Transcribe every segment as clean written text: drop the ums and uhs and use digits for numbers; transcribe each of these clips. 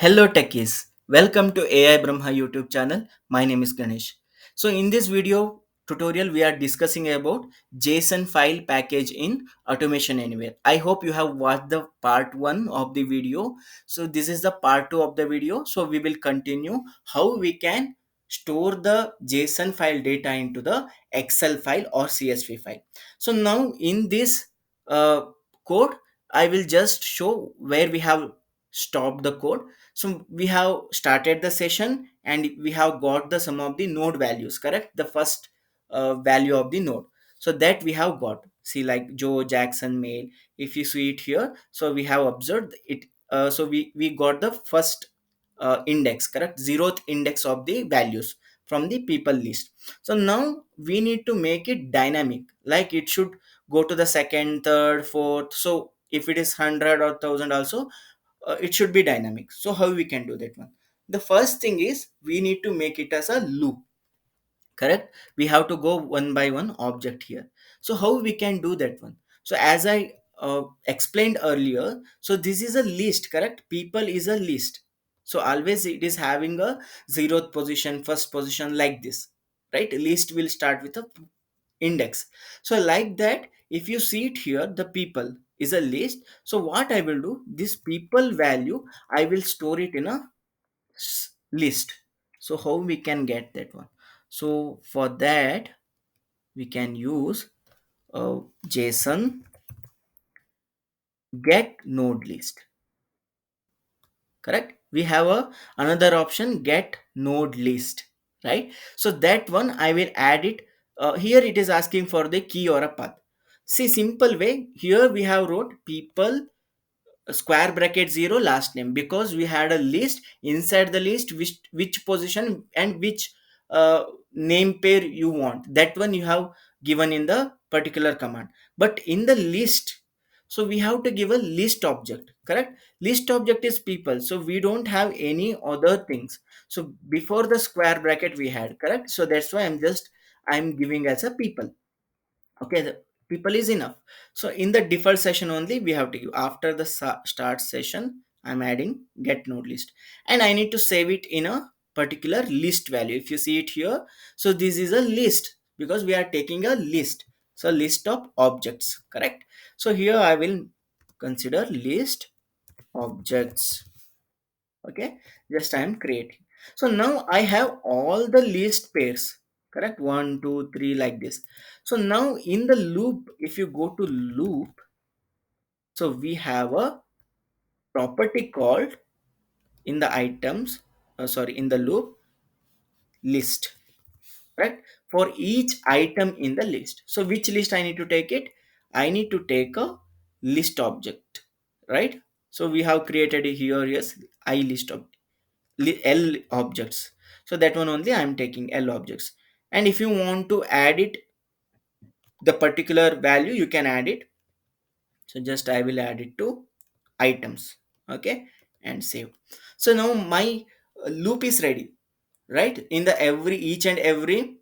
Hello techies, welcome to AI Brahma YouTube channel. My name is Ganesh. So in this video tutorial we are discussing about JSON file package in Automation Anywhere. I hope you have watched the part 1 of the video. So this is the part 2 of the video. So we will continue how we can store the JSON file data into the Excel file or CSV file. So now in this uh, code I will just show where we have stopped the code. So we have started the session and we have got the some of the node values, correct? The first value of the node, so that we have got, see, like Joe, Jackson, Mail. If you see it here, so we have observed it. So we got the first index, correct, zeroth index of the values from the people list. So now we need to make it dynamic, like it should go to the second, third, fourth. So if it is 100 or 1000 also, it should be dynamic. So how we can do that one? The first thing is we need to make it as a loop, correct? We have to go one by one object here. So how we can do that one? So as I explained earlier, so this is a list, correct? People is a list. So always it is having a zeroth position, first position, like this, right? List will start with a index. So like that, if you see it here, the people is a list. So what I will do, this people value, I will store it in a list. So how we can get that one? So for that we can use JSON get node list, correct? We have a another option, get node list, right? So that one I will add it. Here it is asking for the key or a path. See, simple way, here we have wrote people square bracket 0 last name, because we had a list. Inside the list, which position and which name pair you want, that one you have given in the particular command. But in the list, so we have to give a list object, correct? List object is people, so we don't have any other things. So before the square bracket we had, correct? So that's why I'm giving as a people. Okay, the people is enough. So in the default session only we have to give, after the start session I'm adding get node list, and I need to save it in a particular list value. If you see it here, so this is a list because we are taking a list. So list of objects, correct? So here I will consider list objects. Okay, just I am creating. So now I have all the list pairs, correct? One, two, three, like this. So now in the loop, if you go to loop, so we have a property called in the items, sorry, in the loop list, right? For each item in the list. So which list I need to take it? I need to take a list object, right? So we have created it here, yes, I list object, L objects. So that one only I'm taking L objects. And if you want to add it, the particular value, you can add it. So just I will add it to items. Okay, and save. So now my loop is ready, right? In the every each and every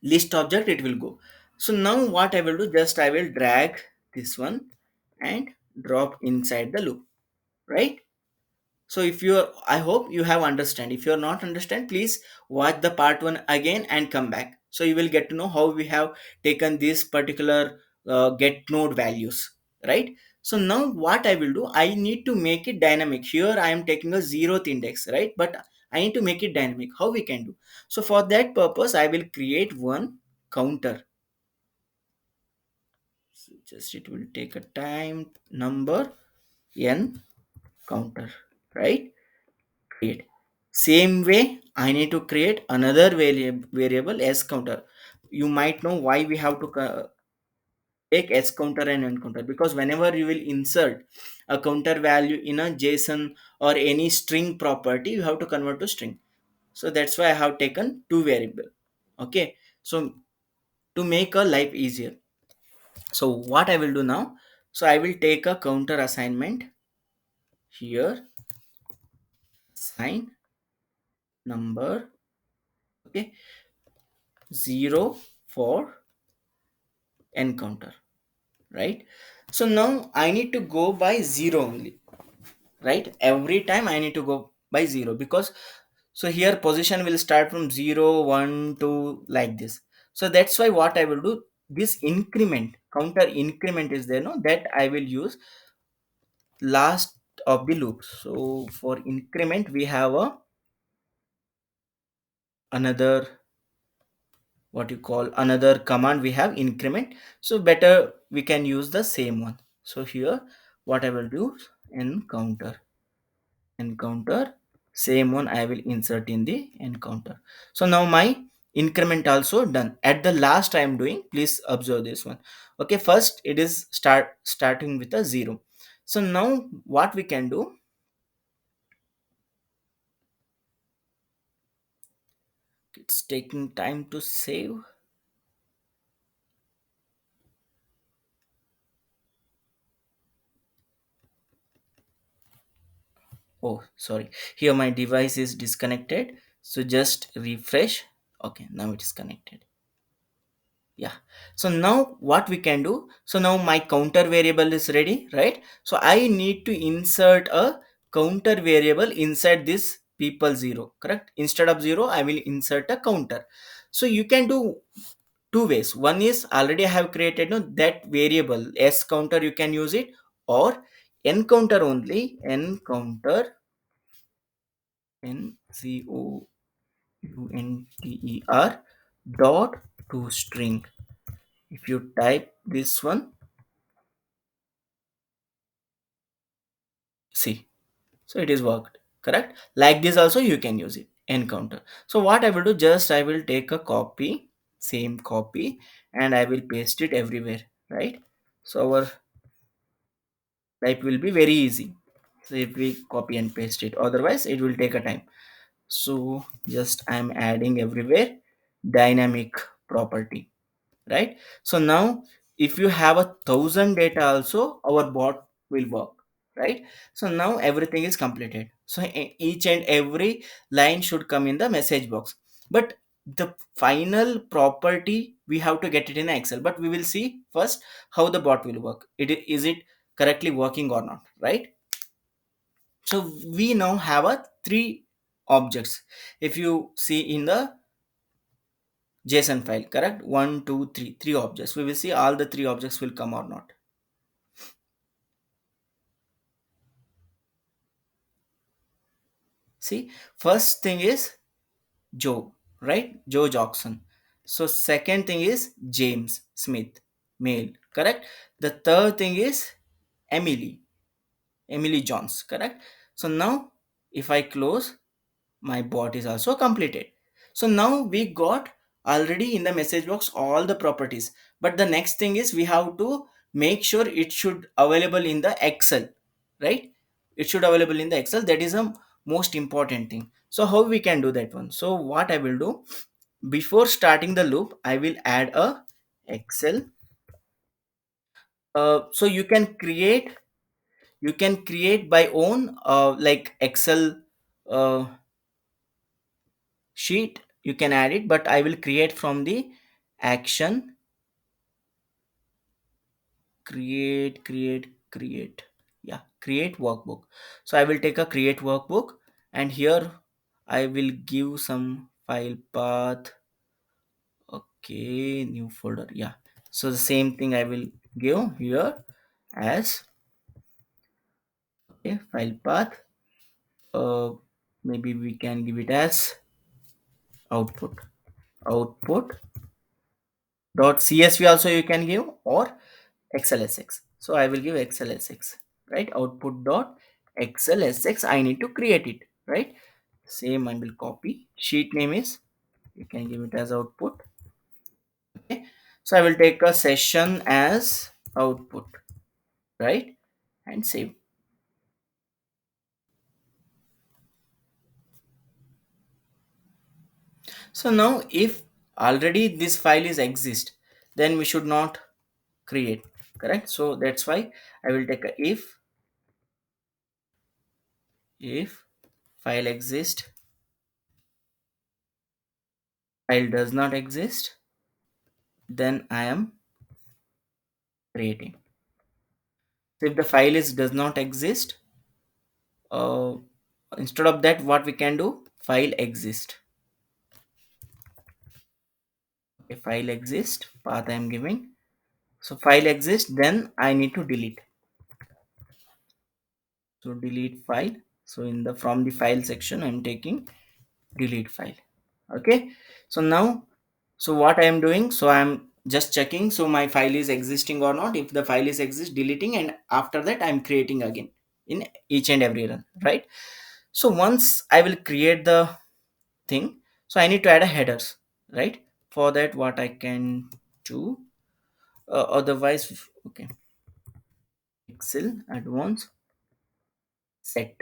list object it will go. So now what I will do, just I will drag this one and drop inside the loop, right? So if you're, I hope you have understand. If you're not understand, please watch the part 1 again and come back, so you will get to know how we have taken this particular get node values, right? So now what I will do, I need to make it dynamic. Here I am taking a zeroth index, right? But I need to make it dynamic. How we can do? So for that purpose I will create one counter. So just it will take a time, number n counter, right? Create. Same way I need to create another variable s counter. You might know why we have to take s counter and n counter, because whenever you will insert a counter value in a JSON or any string property, you have to convert to string. So that's why I have taken two variable. Okay, so to make a life easier, so what I will do now, so I will take a counter assignment here, assign number, okay, 0 for encounter, right? So now I need to go by 0 only. right? Every time I need to go by 0, because so here position will start from 0, 1, 2, like this. So that's why what I will do, this increment, counter increment is there, no, that I will use last of the loop. So for increment we have a another, what you call, another command we have, increment. So better we can use the same one. So here what I will do, encounter, same one I will insert in the encounter. So now my increment also done. At the last I am doing, please observe this one. Okay, first it is starting with a 0. So now what we can do, it's taking time to save. Oh, sorry, here my device is disconnected, so just refresh. Okay, now it is connected. Yeah. So now what we can do, so now my counter variable is ready, right? So I need to insert a counter variable inside this people 0, correct? Instead of 0 I will insert a counter. So you can do two ways. One is, already I have created, no, that variable s counter, you can use it, or encounter only, encounter, N-C-O-U-N-T-E-R dot to string. If you type this one, see, so it is worked, correct? Like this also you can use it, encounter. So what I will do, just I will take a copy, same copy, and I will paste it everywhere, right? So our type will be very easy. So if we copy and paste it, otherwise it will take a time. So just I'm adding everywhere dynamic property, right? So now if you have 1,000 data also, our bot will work, right? So now everything is completed. So each and every line should come in the message box, but the final property we have to get it in Excel. But we will see first how the bot will work. Is it correctly working or not, right? So we now have a three objects. If you see in the JSON file, correct? One, two, three, three objects. We will see all the three objects will come or not. See, first thing is Joe, right? Joe Jackson. So second thing is James Smith, male, correct? The third thing is Emily, Emily Jones, correct? So now if I close, my bot is also completed. So now we got already in the message box all the properties, but the next thing is we have to make sure it should available in the Excel, right? It should available in the Excel. That is a most important thing. So how we can do that one? So what I will do, before starting the loop I will add a Excel. So you can create by own like Excel uh, sheet, you can add it, but I will create from the action, create, yeah, create workbook. So I will take a create workbook, and here I will give some file path. Okay, new folder, yeah. So the same thing I will give here as, okay, file path, uh maybe we can give it as output dot csv also you can give, or xlsx. So I will give xlsx, right? Output dot xlsx, I need to create it, right? Same I will copy. Sheet name is, you can give it as output. Okay, so I will take a session as output, right? And save. So now if already this file is exist, then we should not create, correct? So that's why I will take a if file exist, file does not exist, then I am creating. So if the file is does not exist, uh, instead of that, what we can do, file exist. Okay, file exist path I am giving. So file exists, then I need to delete. So delete file. So in the from the file section, I'm taking delete file. Okay. So now, so what I am doing, so I'm just checking so my file is existing or not. If the file is exist, deleting, and after that I'm creating again in each and every run, right? So once I will create the thing, so I need to add a headers, right? For that, what I can do, otherwise, okay, excel advanced set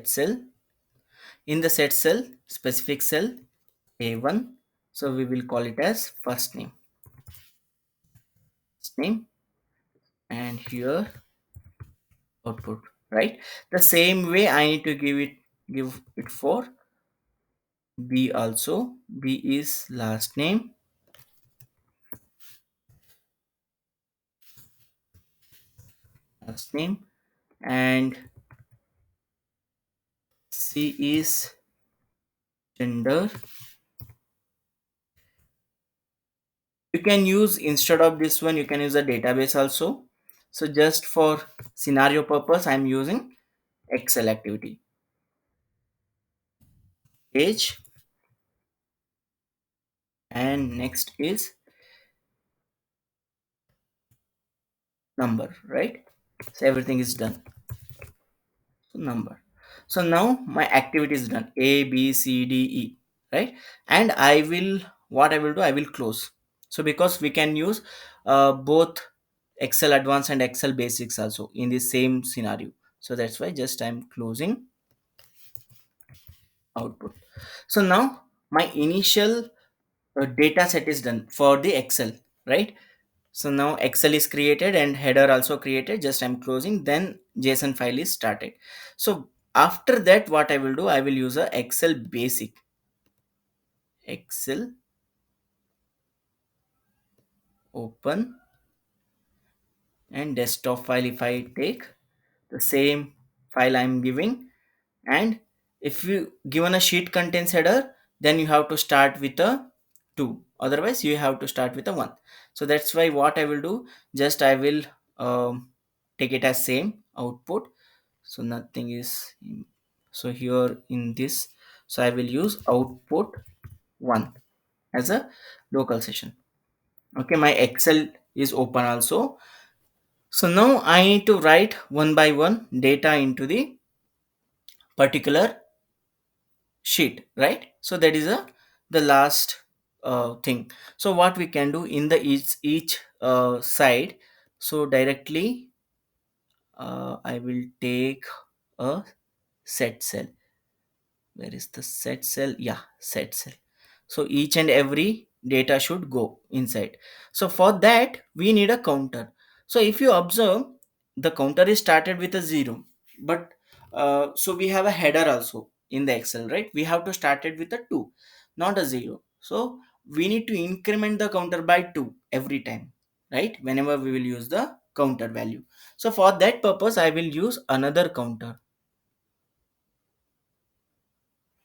cell. In the set cell, specific cell a1, so we will call it as first name, and here output, right? The same way I need to give it for b also. B is last name, and c is gender. You can use, instead of this one, you can use a database also. So just for scenario purpose, I'm using excel activity. Age, and next is number, right? So everything is done. So number. So now my activity is done, a b c d e, right? And I will, what I will do, I will close. So because we can use both excel advanced and excel basics also in the same scenario, so that's why just I'm closing output. So now my initial data set is done for the excel, right? So now excel is created and header also created, just I'm closing, then json file is started. So after that, what I will do, I will use a excel open, and desktop file, if I take the same file I'm giving. And if you given a sheet contains header, then you have to start with a 2, otherwise you have to start with a 1. So that's why what I will do, just I will take it as same output. So nothing is so here in this, so I will use output 1 as a local session. Okay, my excel is open also. So now I need to write one by one data into the particular sheet, right? So that is the last thing. So what we can do in the each side, so directly I will take a set cell. Where is the set cell? Yeah, set cell. So each and every data should go inside. So for that we need a counter. So if you observe, the counter is started with a 0, but so we have a header also in the excel, right? We have to start it with a 2, not a 0. So we need to increment the counter by 2 every time, right? Whenever we will use the counter value. So for that purpose I will use another counter.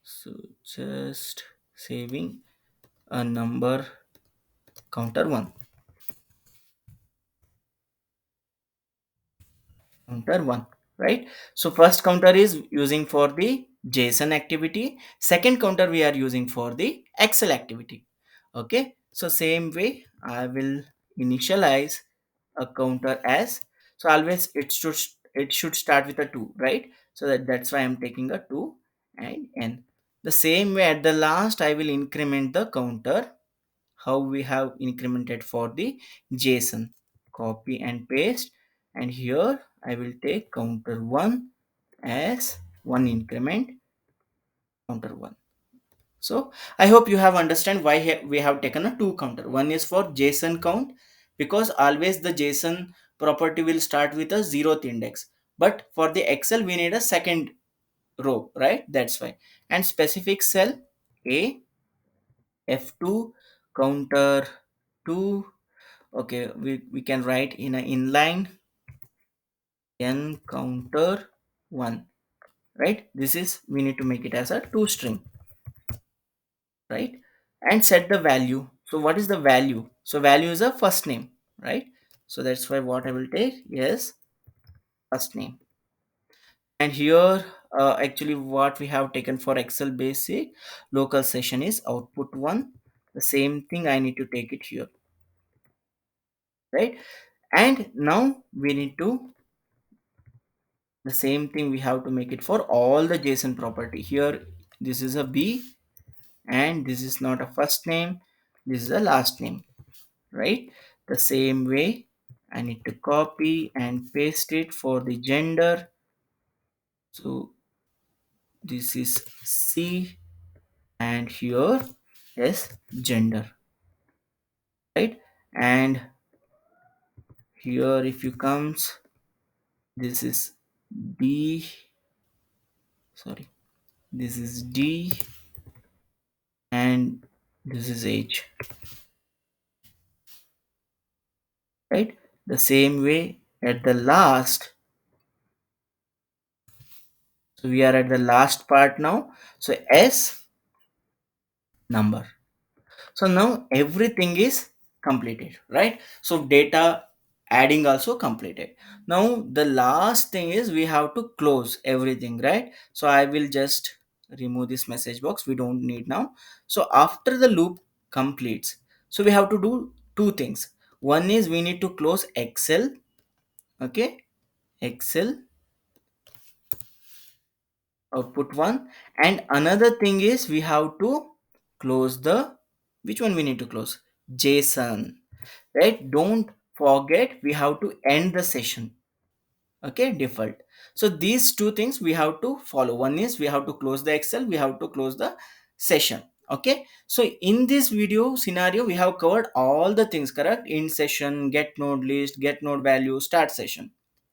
So just saving a number counter 1, counter 1, right? So first counter is using for the json activity, second counter we are using for the excel activity. Okay, so same way I will initialize a counter as, so always it should start with a 2, right? So that's why I'm taking a 2 and n. The same way at the last I will increment the counter, how we have incremented for the json. Copy and paste, and here I will take counter 1 as 1 increment counter 1. So I hope you have understand why we have taken a 2 counter. One is for json count, because always the json property will start with a 0th index, but for the excel we need a second row, right? That's why. And specific cell a f2 counter 2. Okay, we can write in an inline encounter 1, right? This is, we need to make it as a two string, right? And set the value. So what is the value? So value is a first name, right? So that's why what I will take is first name. And here actually what we have taken for Excel basic local session is output 1. The same thing I need to take it here, right? And now we need to, the same thing we have to make it for all the JSON property. Here this is a B, and this is not a first name, this is a last name, right? The same way I need to copy and paste it for the gender. So this is C, and here is gender, right? And here if you comes, this is D, sorry, this is D, and this is age, right? The same way at the last, so we are at the last part now. So S number. So now everything is completed, right? So data adding also completed. Now the last thing is we have to close everything, right? So I will just remove this message box, we don't need now. So after the loop completes, so we have to do two things. One is we need to close Excel, okay, Excel output 1, and another thing is we have to close the, which one we need to close, JSON, right? Don't forget we have to end the session, okay, default. So these two things we have to follow. One is we have to close the Excel, we have to close the session, okay? So in this video scenario we have covered all the things, correct? In session, get node list, get node value, start session,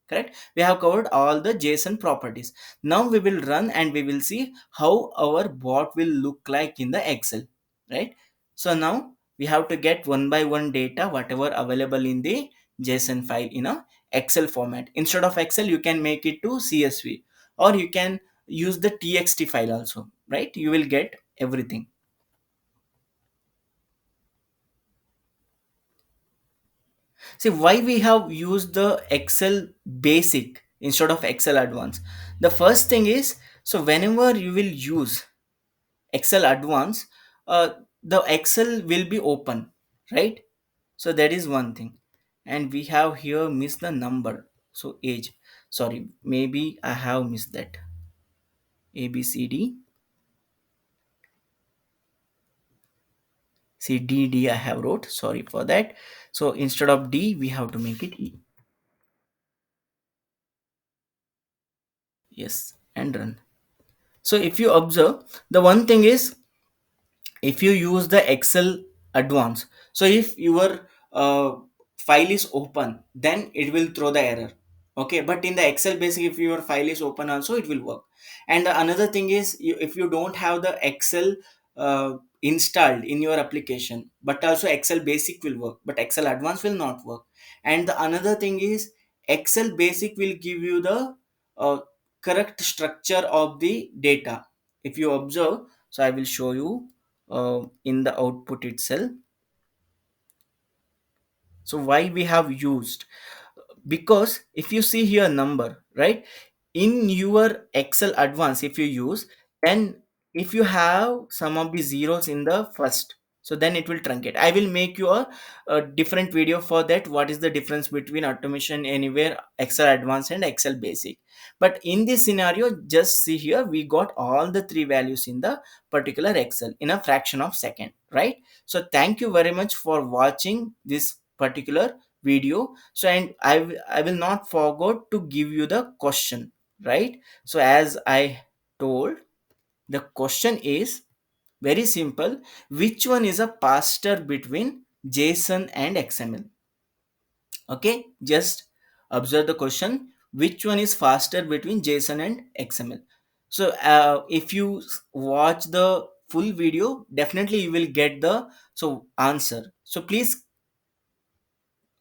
correct? We have covered all the JSON properties. Now we will run and we will see how our bot will look like in the Excel, right? So now we have to get one by one data whatever available in the JSON file in a Excel format. Instead of Excel you can make it to CSV, or you can use the TXT file also, right? You will get everything. See why we have used the Excel basic instead of Excel advanced. The first thing is, so whenever you will use Excel advanced, the Excel will be open, right? So that is one thing. And we have here missed the number, so age, sorry, maybe I have missed that. ABCD, I have wrote, sorry for that. So instead of D we have to make it E. Yes, and run. So if you observe, the one thing is, if you use the Excel advance, so if your file is open then it will throw the error, okay? But in the Excel basic if your file is open also it will work. And the another thing is, if you don't have the Excel installed in your application, but also Excel basic will work but Excel advance will not work. And the another thing is, Excel basic will give you the uh, correct structure of the data. If you observe, so I will show you in the output itself. So why we have used, because if you see here number, right, in your Excel advance if you use, then if you have some of the zeros in the first, so then it will truncate. I will make you a different video for that, what is the difference between automation anywhere, Excel advanced and Excel basic. But in this scenario just see here, we got all the three values in the particular Excel in a fraction of second, right? So thank you very much for watching this particular video. So and I will not forget to give you the question, right? So as I told, the question is very simple: which one is a faster between JSON and XML? Okay, just observe the question: which one is faster between JSON and XML? So if you watch the full video, definitely you will get the so answer. So please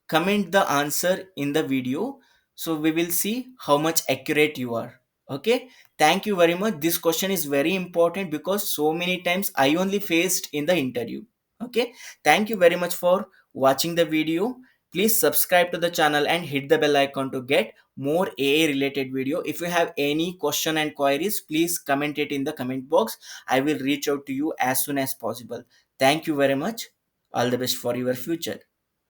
comment the answer in the video So we will see how much accurate you are. Okay, thank you very much. This question is very important because so many times I only faced in the interview. Okay, thank you very much for watching the video. Please subscribe to the channel and hit the bell icon to get more AI related video. If you have any question and queries, please comment it in the comment box. I will reach out to you as soon as possible. Thank you very much. All the best for your future.